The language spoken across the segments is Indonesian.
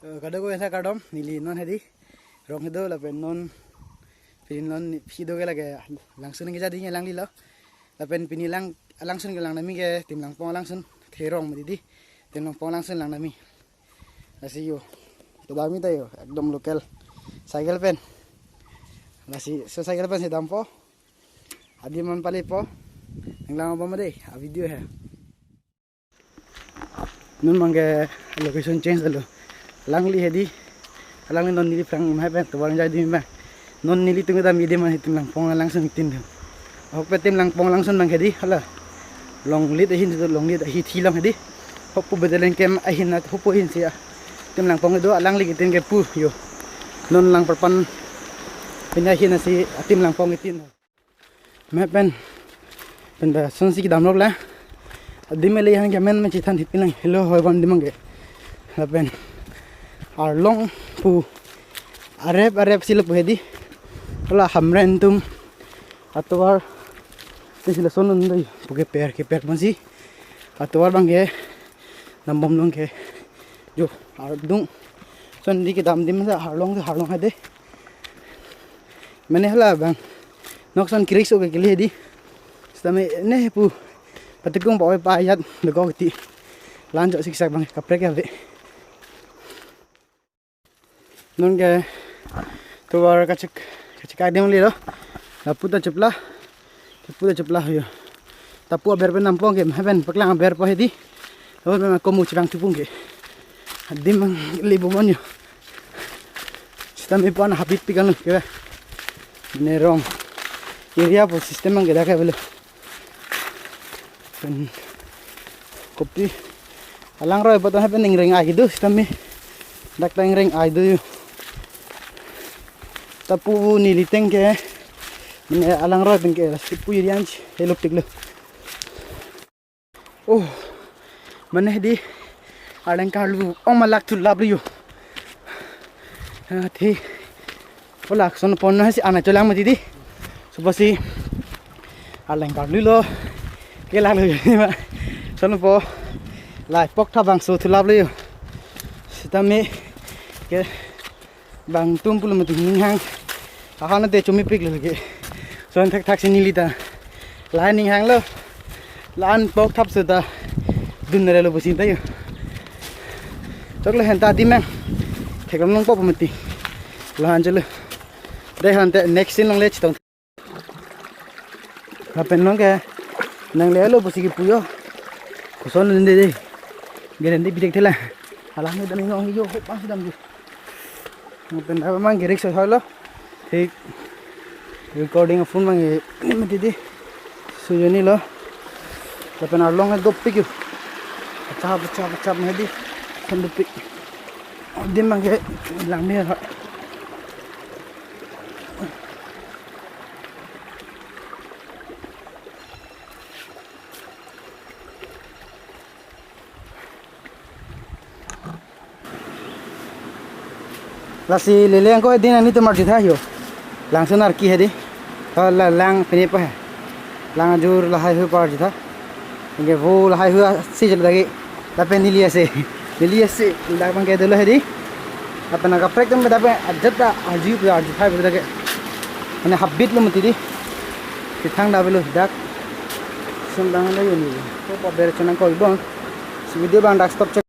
Kada ko sa kadom nili non hedi rong hedo la pen non pin non hido ke lage langsun ke jadi lang lilo la pen pinilang langsun ke lang nami ke tim lang pong langsun therong medi tim lang pong langsun lang nami asiyo to dami tayo ekdom lokal cycle pen nasi so cycle pen sedam po adi man pali po lang apa made a video hai nun mangge location change lo langli hedi lang non nili prang mai pen to wang jadi ma non nili tungu da mi de man hitim lang pong langsung tin hok petim lang pong langsung mang hedi hala long lit ahin long lit hi thi lang hedi hop pu bedelen kem ahin na hopo hin sia tim lang pong do lang li tin ke pu yo non lang perpan pinyahin na si tim lang pong itin ma pen da son si dam lok la dimele han ke men ma chi than hit lang hello hoi ban dimang ke la pen long pu arep sila pu hedi hala hamren tum atwar sila sonon doi puke per mansi atwar bangge nambom long ke jo dung son di ke dam dim sa harlong hade mane hala bang nokson kirik so ke kili hedi stame ne pu patikung bawa pa ayat dego ti lanjut siksak bang kaprek ave non ke tuar kacik adem li lo puta chepla yo tapu ber pen nampong ke heaven paklang ber po hedi ho me ko mu chang tupung ke adim li bomonyo stame pan habit pikan ke ne rom area po system ang gada ka belo pen kopi alang roy pato heaven ring ai du stame dak tang ring ai du tapu niliteng ke mene alang roy pen ke sipu irian helop tiklo oh mane di alang kalu ong malak tu labri yo thi olak son pon na si ana cholang mati di supasi alang kalu lo ke lang lo ma son po lai pok tha bang so tu labri yo sitame ke bang tumpul mati ninghang ahana te chumi pik lagi son thak sini lita lai ninghang lo lan pok thap suda dunre lo busin tayo chokle henta dimang thekam long pop mati lan jelo de hante next in long le chitong hapen long ke nang le lo busi ki puyo kuson nende de gerende bidek thela halang ne dani ngong yo hop pas dam ju hapen aba mang gerek so halo thik recording phone mang ni mati de sujoni lo hapen arlong ne dop pik pecah medi sendupik dia mangke lang dia lasi leleng ko din ani tomar ditha yo lang sonar ki hedi la lang pene pa lang jur la hai hu par ditha nge vo la hai hu si jel dagi la pen niliase la bang ke dolo hedi apa na kaprek tum dape ajata aji phai bu dage ane habit lo mati di thang da belo dak sendang la yo ni ko pa ber chana ko ibang si video bang dak stop check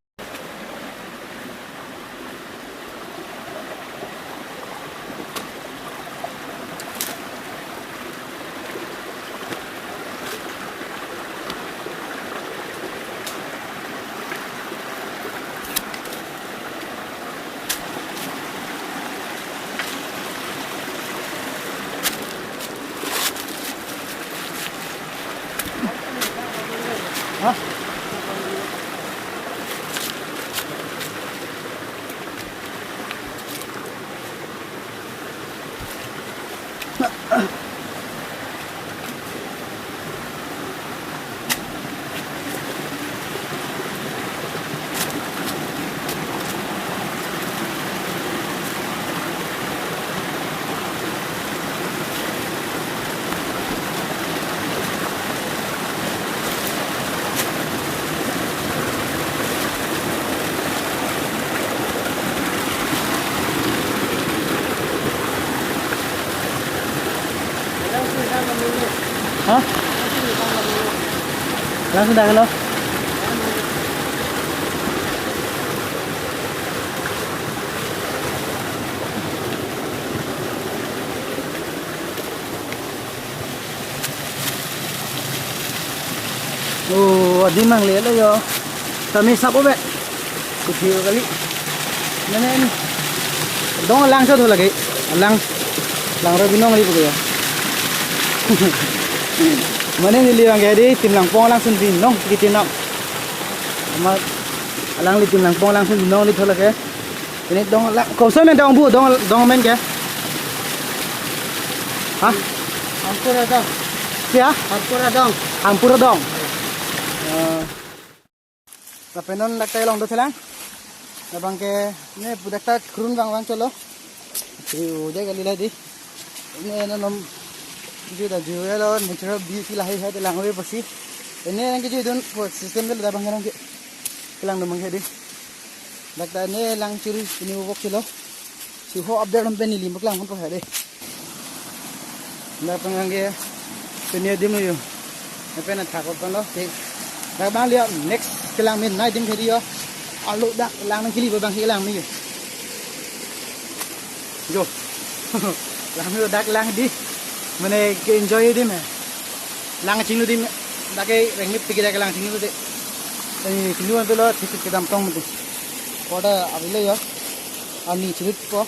Hah? Langsung dah kalau. Oh, di mang lihat lo yo. Kami sapo be. Kecil kali. Mana ni? Dong lang sa tu lagi. Lang Robinong lagi tu ya. Mana ni liang jadi tim lang pong lang sun bin nong kita nak. Amat lang li tim lang pong lang sun bin nong li tu lagi. Ini dong lang. Kau sama dong bu dong main ke? Hah? Hampura dong. Siapa? Hampura dong. Hampura dong. Tapi non nak tayo long do selang. Nabang ke ni budak tak kurun bang colo. Jadi udah kali lah di. Ini nom jadi dah jual lo natural beauty lah hai telang we pasti. Ini yang kita itu sistem tu dah bang orang ke. Telang do mangke di. Dak ta ni lang curi ini ubok colo. Si ho update nom pe ni lim lang pun hai de. Dak pengang ke. Dunia di mana? Apa nak takut kan lo? Dak bang lihat next kelang min naik dim kiri yo. Alu dak kelang nang kili bang kelang ni. Yo. Lang mi dak lang di. Mana ke enjoy di me. Lang cinglu di dak ke rengit pergi dak lang cinglu di. Ini cinglu tu lo titik ke dalam tong tu. Koda abile yo. Ani cirit ko.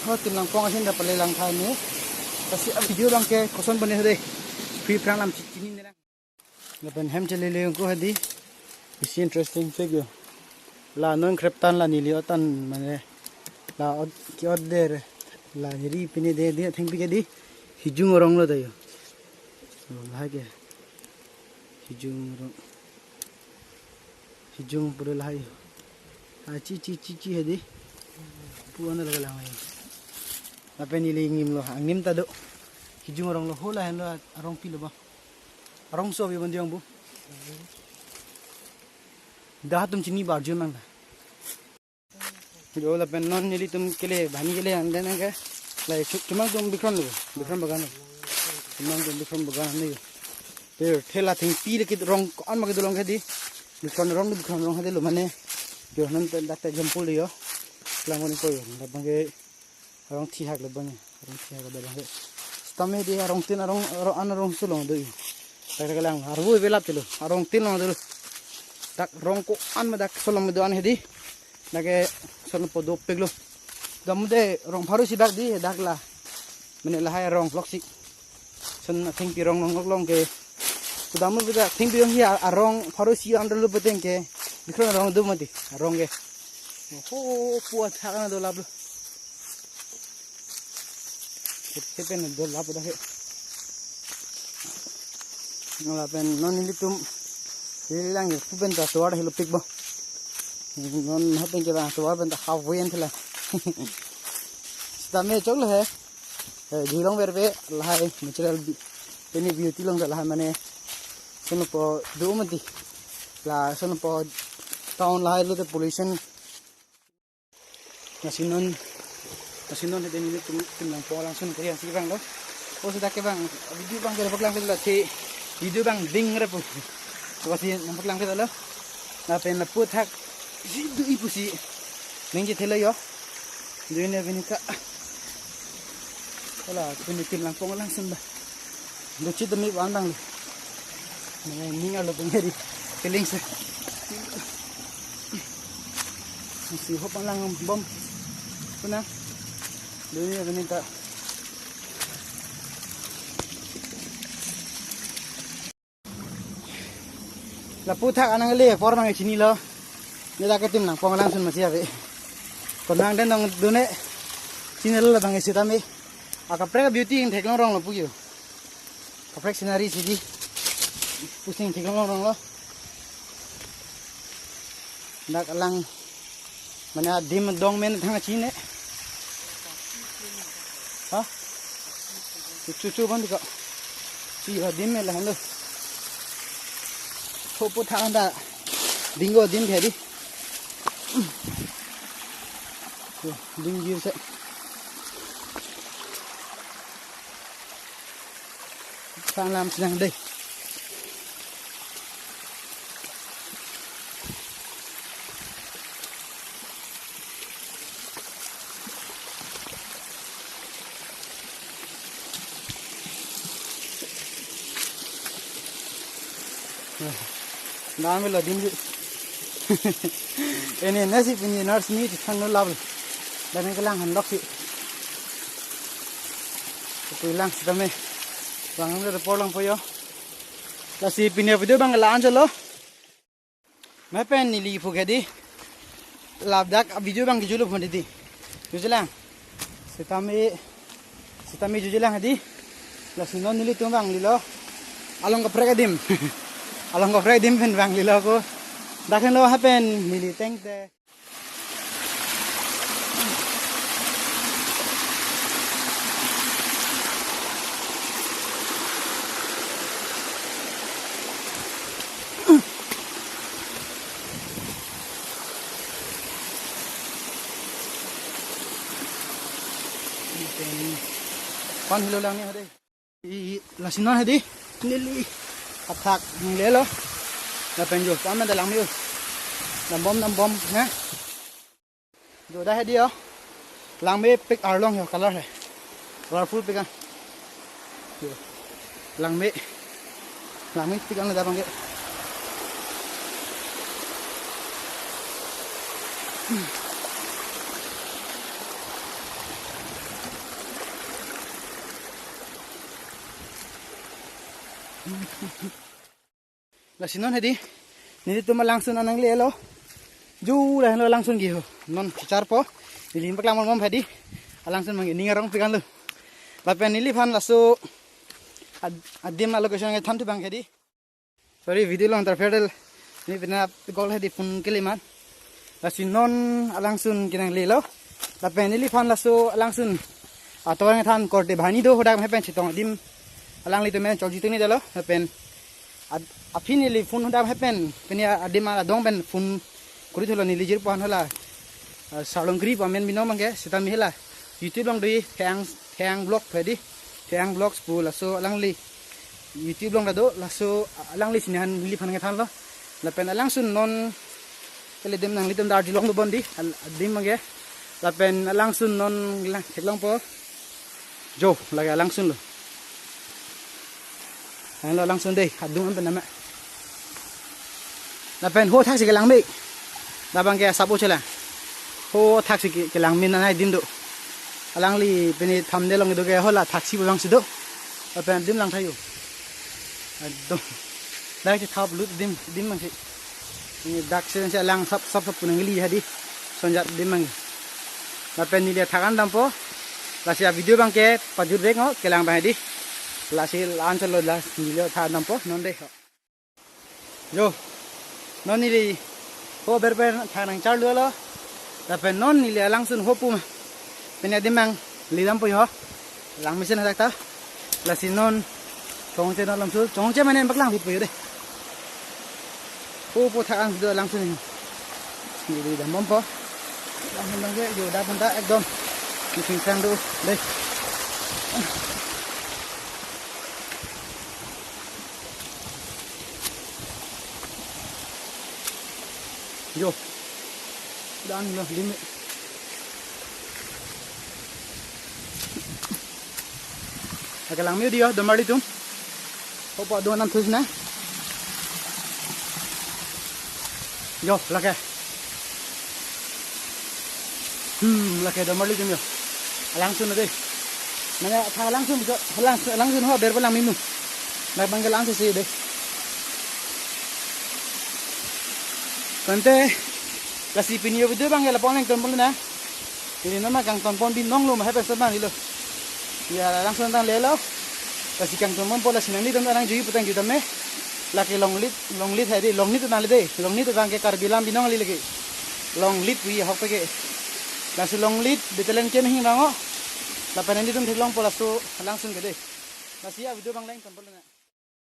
Ho tim lang pong asin dak pale lang thai ni. Pasti video bang ke koson bane hade. Free prang lam cini ni lang. Lepas hem cile le ko hadi. Is interesting figure. La non kreptan la nili otan mane. La ki odder la hiri pini de de thing pike di. Hijung rong lo dayo. Lage. Hijung pura lahai. Ci hadi. Puana laga lang ay. Apa nili ngim lo angim tado. Hijung orang lo hola hen lo arong pilo ba. Arong so bi bandiang bu. Dah tum cini barjo mang. Jo la pen non nili tum kele bani kele ande na ke. Lai cuma tum bikran bagan. Cuma tum bikran bagan ni. Ter thela thing pi ke rong on ma ke dolong ke di. Bikran rong hade lo mane. Jo nan pen dakta jampul yo. Langoni ko yo. La bange arong thi hak le bange. Arong thi hak le bange. Tame dia arong tin arong sulong doi. Tak kalang arbu belap tilo. Arong tin long dulu. Tak rong ko an madak sulong me doan hedi. Nake sulong podo peglo. Gamude rong pharu si dak di dak la. Mene la hai rong vlog si. Sun thing pi rong long ke. Kudamu bida thing pi yong hi arong pharu si andar lu beteng ke. Dikron rong du mati arong ke. Ho puat hakana do lab. Kepen do lap dah ke. Ngala pen non ini tum hilang ya pen ta suara helu pik bo. Non hapen ke bang suara pen ta halfway entla. Stame chok le hai. Jilong berbe lahai natural ini beauty long lahai mane sono po do mati. La sono po town lahai lo te pollution. Nasinon hede ni tum lang po langsung kaya sige bang lo. O sudah ke bang video bang ke lang ke la thi video bang ding re po. Kasi nampak lang ke lo. Na pen la put hak sidu ipu si. Nengji thela yo. Dunia bini ka. Wala pini tim lang po langsung ba. Luchi demi bang bang lo. Ningal lo pengeri keling sa. Si hopang lang bom. Puna. Dunia bini ka. La puthak anang le por nang chini lo ne da ka tim nang pong lang sun ma sia be kon nang den nang dune chini lo bang esi tami aka pre beauty ing theklang rong lo pu yo ka pre sinari siji pusing theklang rong lo dak lang mana dim dong men thang chine ha chu ban ka chi ha dim me la han lo Put hang da dingo dim thedi dim jiu se sang làm sang đây. Dami lah dim. Ini nasi punya nurse ni thang no labil. Dan ini kelang handok sih. Itu hilang sih kami. Bang ini report lang po yo. Kasi punya video bang laan jalo. मैं पेन नहीं ली फुके दी लाभदायक वीडियो बंग जुलूप होने दी जुजलां सितामी जुजलां दी लसिनो नीली तुम बंग लीलो along ka dim pen bang lilo ko daken lo happen nili thank the con hilo lang ni hade lasinon hadi nili athak le lo la penjo paman da lang mi nam bom ha do da hadi yo lang mi pick arlong yo colorful pick lang mi pick ang da bang ge lasinon hedi nili tuma langsun anang lelo ju lah lo langsun gi ho non char po nili paklang mom hedi langsun mang ni ngarong pikan lu lapen nili phan lasu adim location nge tham tu bang hedi sorry video long tar fedel ni bina gol hedi phun keliman lasinon langsun kinang lelo lapen nili phan lasu langsun atawang nge than korte bhani do hodak hepen chitong dim alang li tu men chol jituni dalo hepen apini li phun hoda hepen penia adima dong ben phun kuri tholo ni lijir pan hola salongri pamen bino mangge sita mihela youtube long doi thang blog phedi thang blogs pu laso alang li youtube long do laso alang li sinihan li phan nge than lo lapen alang sun non kele dem nang litum dar dilong do bondi dim mangge lapen alang sun non theklong po jo laga alang sun lo lo langsung deh hadung ampen nama lapen ho taksi ke lang mi dabang ke sabu chela ho taksi ke lang min nai dim do alang li peni thamne long do ke hola taksi bang sido lapen dim lang thayu adom dai ke thap lut dim mang si ni dak sen se lang sap punang li hadi sonjat dim mang lapen ni dia thakan dampo lasia video bang ke pajur bek ngo ke lang bang di lasil anselo las nilo tha nampo non de yo non ni ho berber tha nang char lo ta pen non ni le langsun hopu ma pen adimang lidam po yo lang misen ha ta lasin non chong che non lam su chong che manen baklang bit po yo de ho po tha ang do langsun ni li dam bom po lang nang ge yo da pun ta ekdom ni sing sang do de yo dan lo limit agak lang dia domari tum opa do nam thus na yo lake lake domari tum yo langsung deh mana tha langsung ho ber balang minu na banggal langsung sih deh Kante kasi pinyo video bang ya lapon ng tonpon na. Ini nama kang tonpon bin nong lo mahape sama nilo. Ya langsung tang lelo. Kasi kang tonpon pola sinang ni tang juyi putang juta me. Laki long lit hai di long lit nang lide. Long lit tang ke karbilam binong ali lagi. Long lit wi hok peke. Lasu long lit betelen ken hing bango. Lapan ni tum thilong pola so langsung ke de. Kasi ya video bang lain tonpon na.